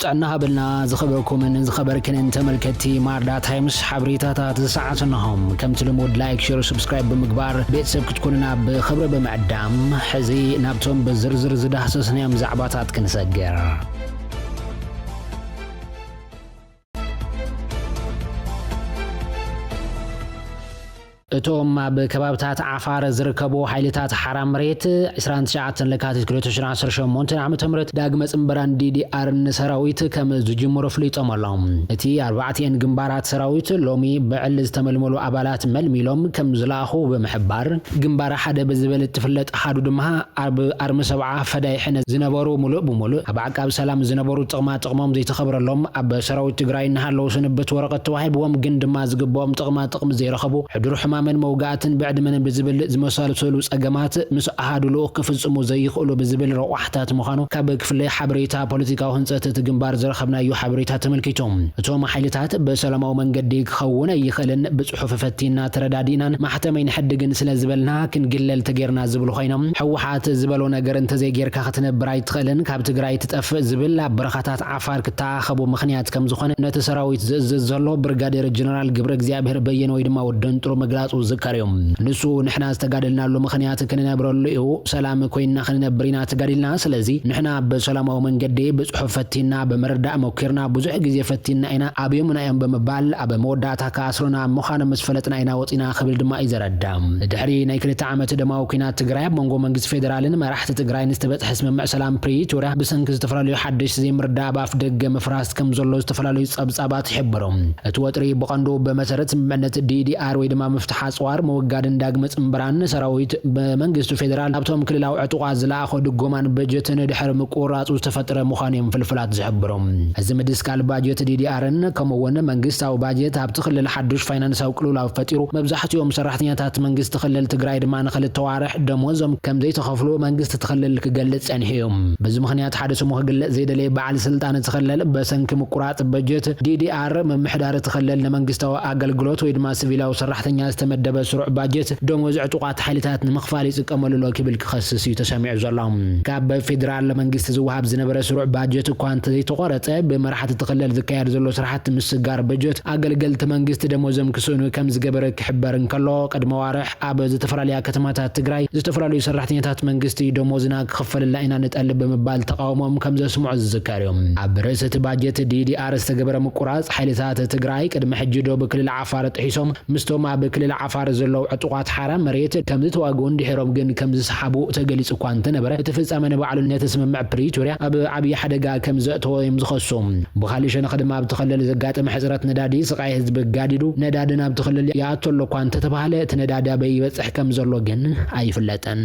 تعنا بلنا زخبركم من زخبركن انت ملكتي ماردا تايمز حبريتات ساعتناهم كم تلمود لايك شير سبسكرايب بمقبار بيتسب كتكوننا بخبر بمعدام حزي نابتهم بزرزر زدهسسنا مزعباتات كنسجر اتوم بكبابتات عفار زركبو حيلتات حرام مريت 29 لكاتت كلوتشن 10 شمونتن عام تمرت داغ مصمبران دي ار سراويت كم زجمرو فليطم اللهم اتي 4 جنبارات سراويت لومي بعل استململو ابالات ملميلوم كم زلاخو بمحبار جنبار حدا بزبل تفلت احدو دمها ارم 7 فدايحنا زنبرو ملو بملو ابعقاب سلام زنبرو طقمام زي تخبرلهم اب سراويت تግራይ نحلو سنبت ورقه توهب وم جندما زغبوم طقم زي رخبو حدرو من موقعتن بعد من بزبل زمسال سولو صقمات مس احد لو كفصمو زي يخلو بزبل روحتات مخانو كاب كفله حبريتا بوليتيكاو هنصت تجنبار زرخبنا يو حبريتا تملكيتهم اتوما حيلتات بسلاماو منقد خونه يخلن بصحف فتينا تردادينا محتمين حدقن سلا زبلنا كنقلل تغيرنا زبل خوينم حوحات زبلو نجر انت زي غير كختن براي تخلن كاب تግራይ تطف زبل برخاتات عفار كتاخبو مخنيات كم زخونه نتسراويت زلو برغادير جنرال غبر እግዚአብሔር በየነ ወይ ድማ ወደንጥሮ መግላጹ ዝካሪዮም ንሱ ንሕና ዝተጋደልና ሎ ምኽንያት ከነብረሉ እዩ ሰላም ኮይና ከነብሪና ተጋደልና ስለዚህ ንሕና በሰላማው መንገድ በጽሑፍ ፈቲና በመረዳእ መክርና ብዙሕ ግዜ ፈቲና ኢና አብየምና ዮም በመባል አበመወዳታ ካስሮና መኻነ መስፈለጥና ኢና ወፂና ክብል ድማ ይዘረዳም ድሕሪ ናይ 2 ዓመት ደማው ኩናት ትግራይ መንጎ መንግስት ፌደራልን መራሕቲ ትግራይ ንስተበጽሕ ስምምዕ ሰላም ፕሪቶሪያ ብሰንኪ ዝተፈላልዩ ሓድሽ ዘይምርዳእ ባፍ ደገ መፍራስ ከም ዘሎ ዝተፈላልዩ ጸብጻባት ይሕብሮም እቲ ወጥሪ በቀንዶ በመሰረት ስምምዕነት ዲዲአር ወይ ድማ መፍትሕ አጽዋር መወጋድን ዳግመ ጽምብራን ሰራዊት በመንግስቱ ፌደራል ሀብቶም ክልላው ዕጡቃ ዝላአኸ ድጎማን በጀትን ድሕር ምቁራጹ ተፈጥረ መኻኔም ፍልፍላት ዝሕብሮም እዚ ምድስካል ባጀት ዲዲአርን ከመወነ መንግስታዊ ባጀት ሀብት ክልል ሓድሽ ፋይናንሳዊ ቅልውላው ፈጢሩ መብዛሕትኦም ሰራሕተኛታት መንግስት ክልል ትግራይ ድማ ንኽልተ ተዋርሕ ደሞዞም ከም ዘይተኸፍሉ መንግስት ትኽልል ክገልጽ ጸኒሕዮም በዚ ምኽንያት ሓደ ስሙ ክግለጽ ዘይደለየ በዓል ስልጣን ትኽልል በሰንኪ ምቁራጽ በጀት ዲዲአር መምሕዳር ትኽልል ንመንግስታዊ አገልግሎት ወይ ድማ ሲቪላዊ ሰራሕተኛ ዝተመደበ ስሩዕ ባጀት ደሞዝ ዕጡቃት ሓይልታት ንምኽፋል ይጥቀመሉ ሎ ክብል ክኸስስ እዩ ተሰሚዑ ዘሎ ካብ ፌደራል መንግስት ዝወሃብ ዝነበረ ስሩዕ ባጀት እኳ እንተዘይተቆረፀ ብመራሕቲ ትኽልል ዝካየድ ዘሎ ስራሕቲ ምስጋር በጀት አገልገልቲ መንግስት ደሞዞም ክስእኑ ከም ዝገበረ ክሕበር እንከሎ ቀድሞ ዋርሕ ኣብ ዝተፈላልያ ከተማታት ትግራይ ዝተፈላልዩ ሰራሕተኛታት መንግስቲ ደሞዝና ክኽፈለልና ኢና ንጠልብ ብምባል ተቃውሞም ከም ዘስምዑ ዝዝከር እዮም ኣብ ርእሲ እቲ ባጀት ዲዲአር ዝተገበረ ምቁራጽ ሓይልታት ትግራይ ቅድሚ ሕጂ ዶ ብክልል ዓፋር ጥሒሶም ምስቶም ኣብ ክልል ዓፋር ዘለው ዕጡቃት ሓራም መሬት ከም ዝተዋግኡ እንዲሕሮም ግን ከም ዝሰሓቡ ተገሊጹ እኳ እንተነበረ እቲ ፍጻመ ንባዕሉ ነተስምምዕ ፕሪቶሪያ ኣብ ዓብዪ ሓደጋ ከም ዘእተዎ እዮም ዝኸሱም ብኻልእ ሸነኽ ድማ ኣብ ትኽልል ዘጋጠመ ሕፅረት ነዳዲ ስቃይ ህዝቢ ጋዲዱ ነዳዲ ናብ ትኽልል ይኣተሎ እኳ እንተተባሃለ እቲ ነዳዲ ኣበይ ይበፅሕ ከም ዘሎ ግን ኣይፍለጥን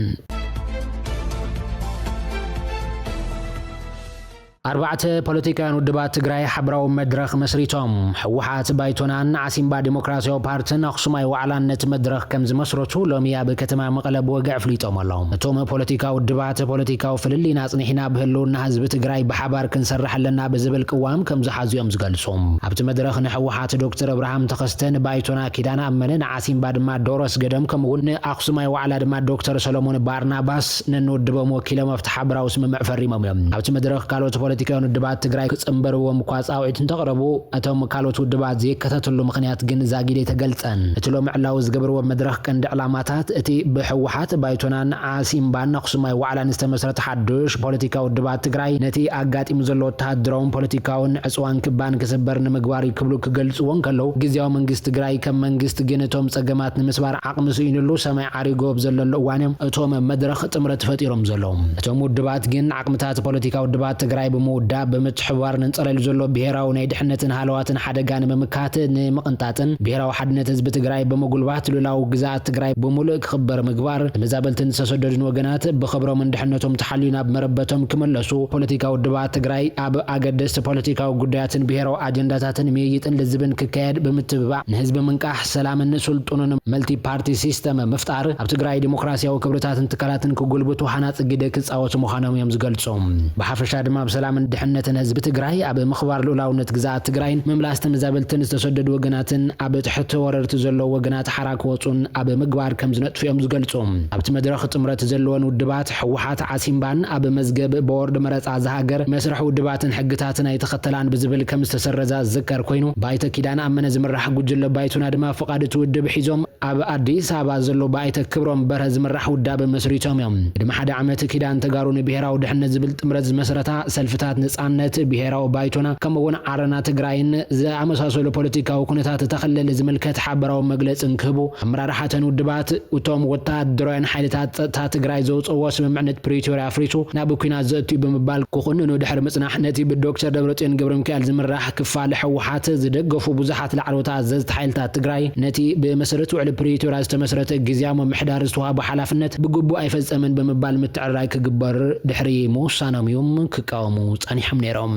أربعة بوليتيكان ودبات تግራይ حبراو مدرخ مسريتهم حوحات بايتونان عسيمبا ديمقراطيو بارتن اخصماي وعلانت مدرخ كم زمسرتو لوميا بكتما مقلب وقع فليتهم اللهم اتوم بوليتيكا ودبات بوليتيكاو فللينا صنحنا بهلونا حزب تግራይ بحبار كنسرح لنا بزبل قوام كم زحازيوم زغلصوم ابت مدرخ نحوحات دكتور ابراهيم تخستن بايتونا كيدانا امنن عسيمبا دما دورس قدم كمون اخصماي وعلا دما دكتور سلمون بارناباس ننودبو موكيله مفتح حبراو سممع فريمم ابت مدرخ قالوت ፖለቲካውን ድባት ትግራይ ከጽምበርዎም ቋጻውዕትን ተቀረቡ አቶም ካሎት ድባት ዘከታተሉ ምክንያት ግን ዛጊዴ ተገልጸን እትሎ ምዕላው ዝገብርዎ መድረኽ ቀንዲ ዕላማታት እቲ በህወሓት ባይቶናን ዓሲምባን አክሱማይ ወዓላን ዝተመስረተ ሓድሽ ፖለቲካው ድባት ትግራይ ነቲ አጋጢሙ ዘሎ ወታደራውን ፖለቲካውን ዕጽዋን ክባን ክስበር ንምግባር ይክብሉ ክገልጽዎን ከለው ግዚያው መንግስት ትግራይ ከም መንግስት ግን እቶም ጸገማት ንምስባር ዓቅሚ ስኢንሉ ሰማይ ዓሪጎብ ዘለሎ እዋንም እቶም መድረኽ ጥምረት ፈጢሮም ዘሎም እቶም ድባት ግን ዓቅምታት ፖለቲካው ድባት ትግራይ ሙዳ በመትሕዋር ንንጸለል ዘሎ ብሄራው ናይ ድሕነትን ሃለዋትን ሓደጋን መምካት ንመቅንጣጥን ብሄራው ሓድነት ህዝብ ትግራይ በመጉልባት ሉላው ግዛት ትግራይ በሙሉእ ክኽበር ምግባር ተመዛበልትን ተሰደዱን ወገናት በኽብሮም እንድሕነቶም ተሓልዩና በመረበቶም ክመለሱ ፖለቲካው ድባት ትግራይ ኣብ ኣገደስቲ ፖለቲካው ጉዳያትን ብሄራው አጀንዳታትን መይይጥን ለዝብን ክካየድ በምትብባዕ ንህዝብ ምንቃሕ ሰላምን ስልጡንን መልቲ ፓርቲ ሲስተም መፍጣር ኣብ ትግራይ ዲሞክራሲያዊ ክብርታትን ትካላትን ክጉልብቱ ሓናጽ ግደ ክጻወቱ ምዃኖም እዮም ዝገልጾም ብሓፈሻ ድማ ሰላምን ድሕነትን ህዝቢ ትግራይ ኣብ ምኽባር ሉዓላውነት ግዛት ትግራይን ምምላስ ተመዛበልትን ዝተሰደዱ ወገናትን ኣብ ትሕቲ ወረርቲ ዘሎ ወገናት ሓራክ ወጹን ኣብ ምግባር ከም ዝነጥፍዮም ዝገልጹ ኣብቲ መድረኽ ጥምረት ዘለወን ውድባት ሕወሓት ዓሲምባን ኣብ መዝገብ ቦርድ መረጻ ዝሃገር መስርሕ ውድባትን ሕግታትን ኣይተኸተላን ብዝብል ከም ዝተሰረዛ ዝዝከር ኮይኑ ባይተ ኪዳን ኣመነ ዝምራሕ ጉጅለ ባይቱና ድማ ፍቃድ ውድብ ሒዞም ኣብ አዲስ አበባ ዘሎ ባይተ ክብሮም በርሀ ዝምራሕ ውዳበ መስሪቶም እዮም ድማ ሓደ ዓመት ኪዳን ተጋሩ ንብሔራዊ ድሕነት ዝብል ጥምረት መሰረታ ሰልፍታት ነጻነት ብሔራዊ ባይቶና ከምውን ዓረና ትግራይን ዝኣመሳሰሉ ፖለቲካዊ ኩነታት ተኸለለ ዝምልከት ሓበራዊ መግለጽን ክህቡ ኣመራርሓተን ውድባት እቶም ወታደራውያን ሓይልታት ጸጥታ ትግራይ ዘውጽዎ ስምምዕነት ፕሪቶሪያ ኣፍሪሱ ናብ ኩናት ዘእትዩ ብምባል ክኹንኑ ድሕሪ ምጽናሕ ነቲ ብዶክተር ደብረጽዮን ገብረሚካኤል ዝምራሕ ክፋል ሕወሓት ዝደገፉ ብዙሓት ላዕለዎት ኣዘዝቲ ሓይልታት ትግራይ ነቲ ብመሰረት ውዕል ፕሪቶሪያ ዝተመስረተ ግዚያዊ ምምሕዳር ዝተዋሃበ ሓላፍነት ብግቡእ ኣይፈጸመን ብምባል ምትዕርራይ ክግበር ድሕሪ ምውሳኖም እዮም ክቃወሙ ጸኒሖም ነይሮም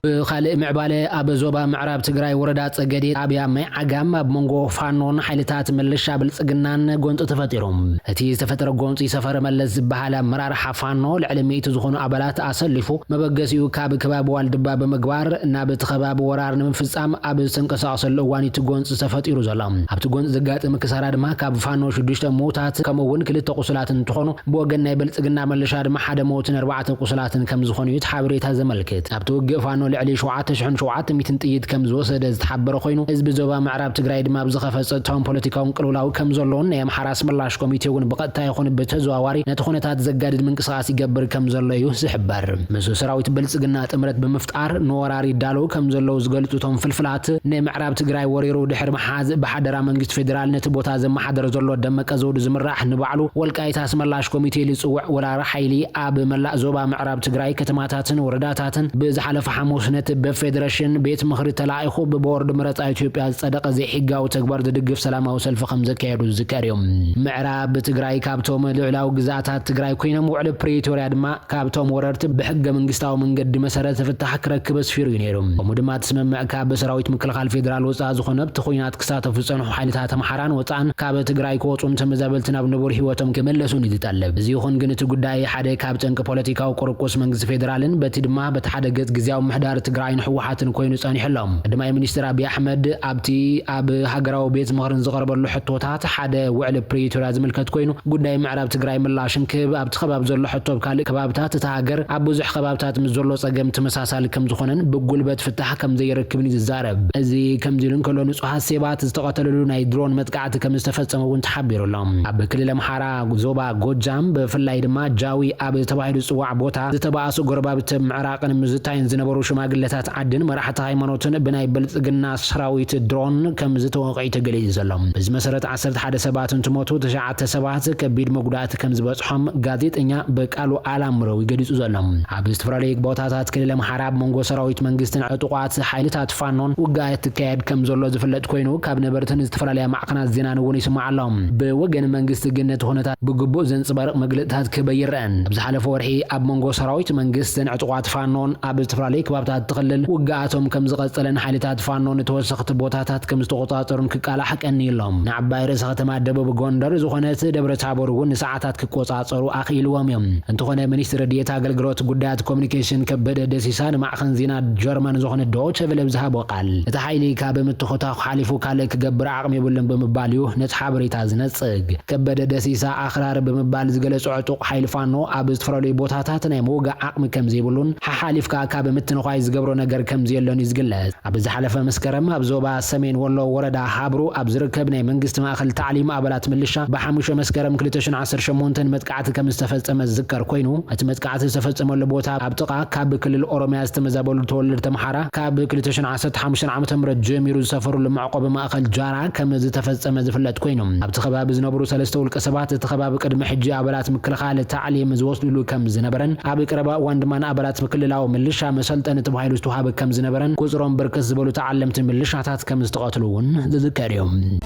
بخالق معبالة أبزوبا معراب تجري وردات سجدي أبيا مع عجام بمنجو فانون حيلتات ملشة بالسجنان جونت تفترهم هتي تفتر جونت يسافر ملز بحالا مرار حفانو العلمي تزخون أبلات أسلفو ما بقسيو كاب كباب والدباب مجوار نابت خباب ورار نمفزام أب سنكساس اللواني تجونت تفتيرو زلام أب تجونت زجات مكسرات ما كاب فانو شدشت موتات كمون كل التقصلات تخونو بوجن بالسجنا ملشة ما حدا موت أربعة تقصلات كم زخون يتحاوريت هذا ملكت أب توقف فانو علي شوعات ميتن تيد كم زوسد تحبر خوينو حزب زوبا معراب تግራይ ድማ ብዝኸፈጸ ቶም ፖለቲካውን ቅልውላው ከም ዘሎን ናይ ኣምሓራስ ምላሽ ኮሚቴውን ብቐጥታ ይኹን በተዘዋዋሪ ነቲ ኩነታት ዘጋድድ ምንቅስቓስ ይገብር ከም ዘሎ እዩ ዝሕበር ምስ ሰራዊት ብልጽግና ጥምረት ብምፍጣር ንወራሪ ዳሎ ከም ዘለው ዝገልጹ ቶም ፍልፍላት ናይ ምዕራብ ትግራይ ወሪሩ ድሕሪ መሓዝ ብሓደራ መንግስት ፌደራል ነቲ ቦታ ዘመሓደር ዘሎ ደመቀ ዘውዱ ዝምራሕ ንባዕሉ ወልቃይታስ ምላሽ ኮሚቴ ልጽውዕ ወራሪ ሓይሊ ኣብ መላእ ዞባ ምዕራብ ትግራይ ከተማታትን ወረዳታትን ብዝሓለፈ ሐሙስነት በፌዴሬሽን ቤት ምኽሪ ተላኢኹ በቦርድ መረጻ ኢትዮጵያ ጸደቀ ዘይሕጋው ተግባር ዝድግፍ ሰላማዊ ሰልፍ ከም ዘካየዱ ዝከርዮም ምዕራብ ትግራይ ካብቶም ልዕላው ግዛታት ትግራይ ኮይኖም ውዕል ፕሪቶሪያ ድማ ካብቶም ወረርቲ ብሕገ መንግስታዊ መንገዲ መሰረት ፍታሕ ክረክብ ስፊሩ ነይሮም ከምኡ ድማ ተስምምዕ ካብ ሰራዊት ምክልኻል ፌደራል ወጻእ ዝኾነ ብትኹናት ክሳተፉ ዝጸንሑ ሓይልታት ኣምሓራን ወጻእን ካብ ትግራይ ክወጹን ተመዛበልቲ ናብ ንቡር ህይወቶም ክመለሱን ይጠለብ እዚ ይኹን ግን እቲ ጉዳይ ሓደ ካብ ጨንቂ ፖለቲካዊ ቁርቁስ መንግስቲ ፌደራልን በቲ ድማ በቲ ሓደ ገጽ ግዚያዊ ምሕዳር ትግራይ حوحاتن كوينو صانيحلهم دما منستر ابي احمد ابتي اب هاغراو بيت مخرن زقربلو حطوتات حدا وعل بريتوريا زملكت كوينو غداي معراب تግራይ ملاشن كب اب تخباب زلو حطوب كال كبابتات تهاجر اب بزح خبابتات مزلو صقم تمساسال كم زخونن بغلبت فتح كم زيركبني زارب ازي كم ديلن كلو نصح حسابات استقتللو ناي درون متقعت كم استفصمو ون تحبيرلهم اب كلل محارا زوبا ጎጃም በፍላይ ድማ ጃዊ اب ተባሂሉ ጽዋዕ ቦታ ዝተባአሱ ጎረባብት ምዕራቅን ምዝታይን ዝነበሩ ሽማግለታት عدن مرحت ሃይማኖትን ብናይ ብልጽግና ሰራዊት ድሮን ከም ዝተወቀይ ተገሊጽ ዘሎም በዚ መሰረት 11 ሰባትን ትሞቱ 9 ሰባት ከቢድ መጉዳት ከም ዝበጽሖም ጋዜጠኛ በቃሉ አላምረው ይገልጹ ዘሎም ኣብ ዝተፈራለየ ቦታታት ክልል ምሓራብ መንጎ ሰራዊት መንግስትን ዕጡቋት ሓይልታት ፋኖን ውጋየት ተካየድ ከም ዘሎ ዝፍለጥ ኮይኑ ካብ ነበርትን ዝተፈራለየ ማዕከናት ዜና ንውን ይስማዓሎም በወገን መንግስት ግነት ሆነታት ብግቡእ ዘንጽባርቕ መግለጽታት ክበይረን ብዝሓለፈ ወርሒ ኣብ መንጎ ሰራዊት መንግስትን ዕጡቋት ፋኖን ኣብ ዝተፈራለየ ክባብታት ተኸለል وقعتهم كم زغصلن حالتات فانون توسخت بوتاتات كم استقطاطرن كقالا حقن يلهم نعباي رسخ تمادب بغوندر زخنت دبر تابور ون ساعات كقوصاصرو اخيلوم يم انت خونه منستر ديتا اغلغلوت غدات كوميونيكيشن كبد دسيسان مع خنزينا جرمن زخنه دوچ بلب زها بقال اتا حيلي كاب متخوتا خالفو كالك غبر عقم يبلن بمباليو نت حبريتا زنصق كبد دسيسا اخرار بمبال زغلص عطق حيل فانو ابست فرولي بوتاتات ناي موغا عقم كم زيبلون حالف كاب متنخاي زغبرو ነገር ከም ዘየሎን ይዝግለጽ ኣብ ዝሓለፈ መስከረም ኣብ ዞባ ሰሜን ወሎ ወረዳ ሓብሩ ኣብ ዝርከብ ናይ መንግስት ማእከል ታዕሊም ኣባላት ምልሻ በ5 መስከረም 2018 መጥቃዕቲ ከም ዝተፈጸመ ዝዝከር ኮይኑ እቲ መጥቃዕቲ ዝተፈጸመሉ ቦታ ኣብ ጥቃ ካብ ክልል ኦሮሚያ ዝተመዛበሉ ተወለድቲ ተምሓራ ካብ 2015 ዓመተ ምህረት ጀሚሩ ዝሰፈሩሉ ማዕቆብ ማእከል ጃራ ከም ዝተፈጸመ ዝፍለጥ ኮይኑ ኣብቲ ከባቢ ዝነበሩ ሰለስተ ውልቀ ሰባት እቲ ከባቢ ቅድሚ ሕጂ ኣባላት ምክልኻል ታዕሊም ዝወስዱሉ ከም ዝነበረን ኣብ ቀረባ ዋንድማን ኣባላት ክልላዊ ምልሻ መሰልጠን ተባሂሉ توهاب كم زنبرن كوزرون بركز بلو تعلمت من لشاتات كم استقاتلون ذكرهم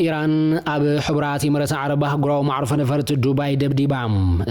ኢራን ኣብ ሕቡራት ኤሚሬት ዓረብ ኣህጉራዊ ማዕረፎ ነፈርቲ ዱባይ ደብዲባ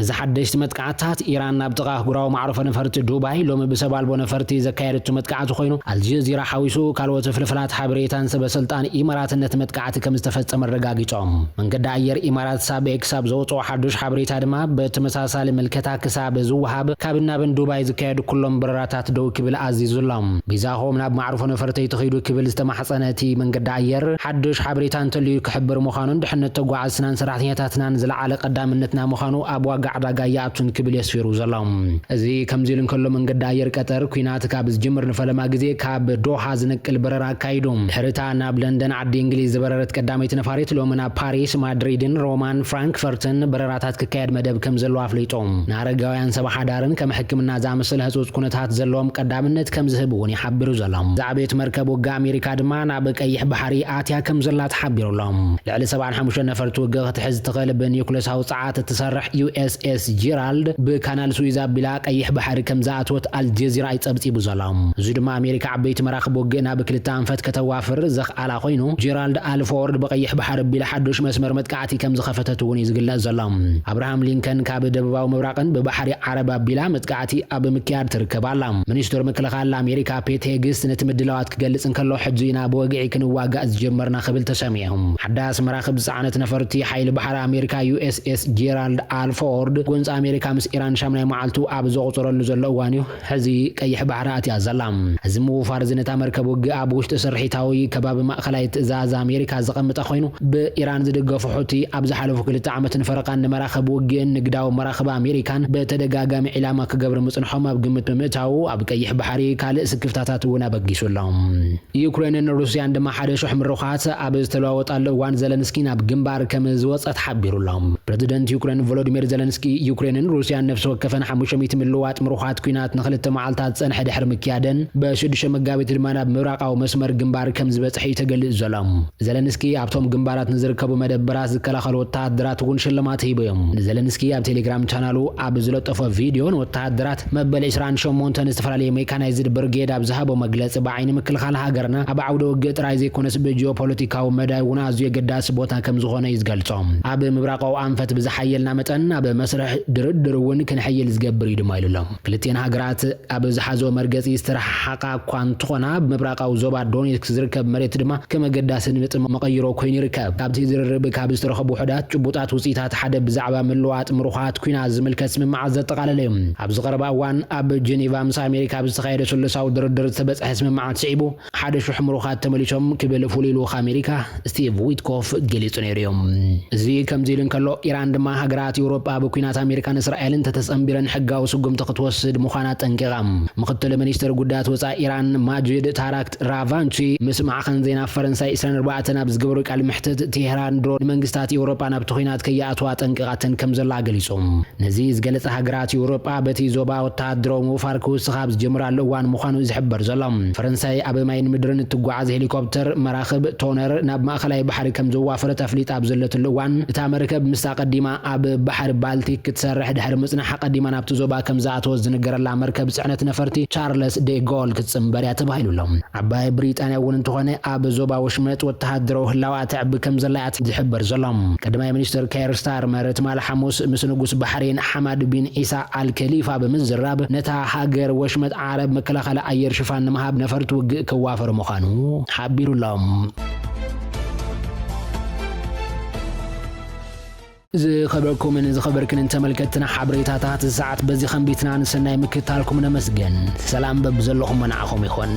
እዚ ሓደሽቲ መጥቃዕትታት ኢራን ናብ ጥቓ ኣህጉራዊ ማዕረፎ ነፈርቲ ዱባይ ሎሚ ብሰብ ኣልቦ ነፈርቲ ዘካየደቱ መጥቃዕቲ ኮይኑ አልጀዚራ ሓዊሱ ካልኦት ፍልፍላት ሓበሬታን ሰበስልጣን ኢማራትነት መጥቃዕቲ ከም ዝተፈጸመ ረጋጊጾም መንገዲ ኣየር ኢማራት ሳብ ኤክሳብ ዘውፅኦ ሓዱሽ ሓበሬታ ድማ በተመሳሳሊ መልከታ ክሳብ ዝውሃብ ካብ ናብን ዱባይ ዝካየዱ ኩሎም በረራታት ደው ክብል ኣዚዙሎም ቢዛሆም ናብ ማዕረፎ ነፈርቲ ይትኸይዱ ክብል ዝተማሕፀነቲ መንገዲ ኣየር ሓዱሽ ሓበሬታ እንተልዩ ክሕብር ምዃኑን ድሕነት ተጓዓዝትናን ሰራሕተኛታትናን ዝለዓለ ቀዳምነትና ምዃኑ ኣብ ዋጋ ዕዳጋ ይኣቱን ክብል የስፊሩ ዘሎም እዚ ከምዚ ኢሉ እንከሎ መንገዲ ኣየር ቀጠር ኩናት ካብ ዝጅምር ንፈለማ ግዜ ካብ ዶሃ ዝነቅል በረራ ኣካይዱ ድሕሪታ ናብ ለንደን ዓዲ እንግሊዝ ዝበረረት ቀዳመይቲ ነፋሪት ሎሚ ናብ ፓሪስ ማድሪድን ሮማን ፍራንክፈርትን በረራታት ክካየድ መደብ ከም ዘለዎ ኣፍሊጦም ንኣረጋውያን ሰብዓ ሓዳርን ከም ሕክምና ዝኣመሰለ ህፁፅ ኩነታት ዘለዎም ቀዳምነት ከም ዝህብ እውን ይሓብሩ ዘሎም ዛዕቤት መርከብ ውጋ ኣሜሪካ ድማ ናብ ቀይሕ ባሕሪ ኣትያ ከም ዘላ ተሓቢሩሎም ልዕሊ 75 ነፈርቲ ውግእ ክትሕዝ ትኽእል ብኒውክለሳዊ ፀዓት እትሰርሕ USS ጄራልድ ብካናል ስዊዝ ኣቢላ ቀይሕ ባሕሪ ከም ዝኣትወት አልጀዚራ ይፀብፂቡ ዘሎም እዚ ድማ ኣሜሪካ ዓበይቲ መራኽቢ ውግእ ናብ ክልተ ኣንፈት ከተዋፍር ዘኽኣላ ኮይኑ ጄራልድ ኣልፎርድ በቀይሕ ባሕሪ ኣቢላ ሓዱሽ መስመር መጥቃዕቲ ከም ዝኸፈተት እውን ይዝግለጽ ዘሎም አብርሃም ሊንከን ካብ ደቡባዊ ምብራቕን ብባሕሪ ዓረብ ኣቢላ መጥቃዕቲ ኣብ ምክያድ ትርከብ ኣላ ሚኒስትር ምክልኻል ኣሜሪካ ፔት ሄግስት ነቲ ምድላዋት ክገልጽ እንከሎ ሕጂ ኢና ብወግዒ ክንዋጋእ ዝጀመርና ክብል ተሰሚዖም ሓዳስ መራኽብ ዝፀዓነት ነፈርቲ ሓይሊ ባሕሪ ኣሜሪካ USS ጄራልድ ኣልፎርድ ጎንፂ ኣሜሪካ ምስ ኢራን ሻምናይ መዓልቱ ኣብ ዘቑፅረሉ ዘሎ እዋን እዩ ሕዚ ቀይሕ ባሕሪ ኣትያ ዘላ እዚ ምውፋር ዝነታ መርከብ ውግእ ኣብ ውሽጢ ስርሒታዊ ከባቢ ማእኸላይ ትእዛዝ ኣሜሪካ ዘቐምጠ ኮይኑ ብኢራን ዝድገፉ ሑቲ ኣብ ዝሓለፉ 2 ዓመት ንፈረቓን ንመራኽብ ውግእን ንግዳዊ መራኽቢ ኣሜሪካን በተደጋጋሚ ዒላማ ክገብሩ ምጽንሖም ኣብ ግምት ብምእታው ኣብ ቀይሕ ባሕሪ ካልእ ስክፍታታት እውን ኣበጊሱሎም ዩክሬንን ሩስያን ድማ ሓደ ሹሕ ምርኻት ኣብ ዝተለዋወጣሉ እዋን ዘለንስኪ ናብ ግንባር ከም ዝወፀት ሓቢሩሎም ፕሬዚደንት ዩክሬን ቮሎዲሚር ዘለንስኪ ዩክሬንን ሩስያን ነፍሲ ወከፈን 500 ምልዋጥ ምርኻት ኩናት ንኽልተ መዓልታት ፀንሐ ድሕሪ ምክያደን በ6 መጋቢት ድማ ናብ ምብራቃዊ መስመር ግንባር ከም ዝበፅሕ ተገሊጹ ዘሎም ዘለንስኪ ኣብቶም ግንባራት ንዝርከቡ መደበራት ዝከላኸሉ ወተሃደራት እውን ሽልማት ሂቦም ዘለንስኪ ኣብ ቴሌግራም ቻናሉ ኣብ ዝለጠፈ ቪድዮን ወተሃደራት መበል 28 ዝተፈላለዩ ሜካናይዝድ ብርጌድ ኣብ ዝሃቦ መግለፂ ብዓይኒ ምክልኻል ሃገርና ኣብ ዓውደ ውግእ ጥራይ ዘይኮነስ ብጂኦፖለቲካዊ መዳይ እውን ኣዝዩ የገዳሲ ቦታ ከም ዝኾነ ይዝገልጾም ኣብ ምብራቃዊ ኣንፈት ብዝሓየልና መጠን ኣብ መስርሕ ድርድር እውን ክንሐይል ዝገብር እዩ ድማ ኢሉሎም ክልቲአን ሃገራት ኣብ ዝሓዞ መርገፂ ዝተረሓሓቃ እኳ እንትኾና ብምብራቃዊ ዞባ ዶኔትስክ ዝርከብ መሬት ድማ ከመገዳሲ ንጥም መቐይሮ ኮይኑ ይርከብ ካብቲ ዝርርብ ካብ ዝተረኸቡ ውሕዳት ጭቡጣት ውፅኢታት ሓደ ብዛዕባ ምልዋጥ ምሩኻት ኩናት ዝምልከት ስምምዓት ዘጠቓለለ እዩ ኣብ ዝቐረባ እዋን ኣብ ጀኔቫ ምስ ኣሜሪካ ብዝተኻየደ ስሉሳዊ ድርድር ዝተበፅሐ ስምምዓት ስዒቡ 1,000 ምሩኻት ተመሊሶም ክብል ፍሉይ ልኡኽ ኣሜሪካ ስቲቭ ዊትኮፍ ገሊጹ ነይሩ እዮም እዚ ከምዚ ኢሉ እንከሎ ኢራን ድማ ሃገራት ኤውሮጳ ብኩናት ኣሜሪካን እስራኤልን ተተጸምቢረን ሕጋዊ ስጉምቲ ክትወስድ ምዃና ጠንቂቓ ምክትል ሚኒስትር ጉዳያት ወፃኢ ኢራን ማጂድ ታራክት ራቫንቺ ምስ ማዕኸን ዜና ፈረንሳይ 24 ናብ ዝገበሩ ቃል ምሕተት ቴህራን ድሮ ንመንግስታት ኤውሮጳ ናብቲ ኩናት ከይኣትዋ ጠንቂቓተን ከም ዘላ ገሊጾም ነዚ ዝገለጸ ሃገራት ኤውሮጳ በቲ ዞባ ወተሃደራዊ ምውፋር ክውስኽ ኣብ ዝጀምራሉ እዋን ምዃኑ ዝሕበር ዘሎም ፈረንሳይ ኣብ ማይን ምድርን እትጓዓዝ ሄሊኮፕተር መራኽብ ቶነር ናብ ማእኸላይ ባሕሪ ከም ዘዋፈረት ኣፍሊጣ ኣብ ዘለትሉ እዋን እታ መርከብ ምስታ ቀዲማ ኣብ ባሕሪ ባልቲክ ክትሰርሕ ድሕሪ ምጽናሕ ቀዲማ ናብቲ ዞባ ከም ዝኣተወ ዝንገረላ መርከብ ጽዕነት ነፈርቲ ቻርለስ ደ ጎል ክትጽምበር እያ ተባሂሉሎም ዓባይ ብሪጣንያ እውን እንትኾነ ኣብ ዞባ ወሽመጥ ወተሃደራዊ ህላዋ ትዕቢ ከም ዘላያት ዝሕበር ዘሎም ቀዳማይ ሚኒስትር ካየር ስታርመር ትማል ሐሙስ ምስ ንጉስ ባሕሬን ሐማድ ቢን ዒሳ አልከሊፋ ብምዝራብ ነታ ሃገር ወሽመጥ ዓረብ መከላኸሊ ኣየር ሽፋን ንምሃብ ነፈርቲ ውግእ ክዋፈር ምዃኑ ሓቢሩሎም ዝኸበርኩምን ዝኸበርክንን ተመልከትና ሓበሬታታት ሰዓት በዚ ኸንቢትና ንሰናይ ምክታልኩም ነመስገን ሰላም በብዘለኹም መናዕኹም ይኹን